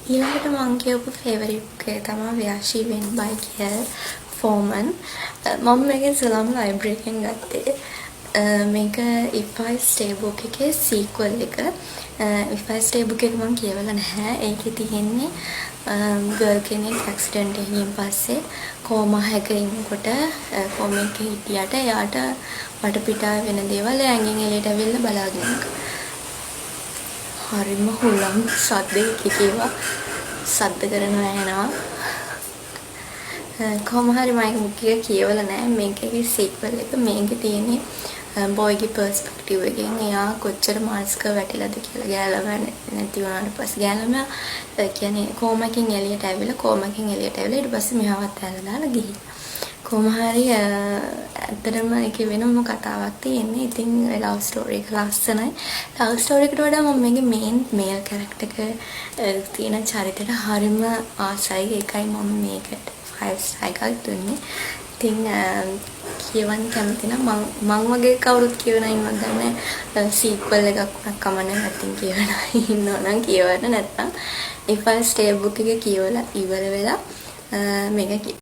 ඊළඟට මම කියපු ෆේවරිට් බුක් එක තමයි Where She Went by Gail Forman. මම මේකේ සලම් ලයිබ්‍රරි එකෙන් ගත්තේ. මේක If I Stay book එකේ සීක්වල් එක. If I Stay book එක මම කියවලා නැහැ. ඒකේ තියෙන්නේ ගර්ල් කෙනෙක් ඇක්සිඩන්ට් එකකින් පස්සේ කෝමා හැක ඉන්නකොට කෝමා එකේ හිටියට එයාට වටපිටාවේ වෙන දේවල් ඇඟෙන් එළියට ඇවිල්ලා බලාගෙන ඉන්නවා. හරිම හුලම් සද්දේ කිව්වා සද්ද කරනවා යනවා කොහොම හරි මම මුක් එක කියවලා නැහැ මේකේ සීක්වල් එක මේකේ තියෙන්නේ බොයිගේ පර්ස්පෙක්ටිව් එකෙන් එයා කොච්චර මානසික වැටිලාද කියලා ගෑලම නැති වුණාට පස්සේ ගෑලම කියන්නේ කොහොමකින් එළියට ඇවිල්ලා ඊට පස්සේ මෙහාවත් ඇල්ලලා දාලා ගිහින් කොහොම හරි ඇත්තටම ඒකේ වෙනම කතාවක් තියෙන්නේ. ඉතින් ලව් ස්ටෝරි එක ලස්සනයි. ලව් ස්ටෝරි එකට වඩා මම මේකේ මේන් මේල් කැරක්ටර් එක තියෙන චරිතයට හරිම ආසයි. ඒකයි මම මේකට 5 star එකක් දුන්නේ. ඉතින් කියවන්න කැමති නම් මං වගේ කවුරුත් කියවන ඉන්නවද නැහැ. සීක්වල් එකක් වුණා කමන්නේ නැත්නම් කියවන ඉන්නවනම් කියවන්න නැත්නම් If I Stay book එක කියවලා ඉවර වෙලා මේක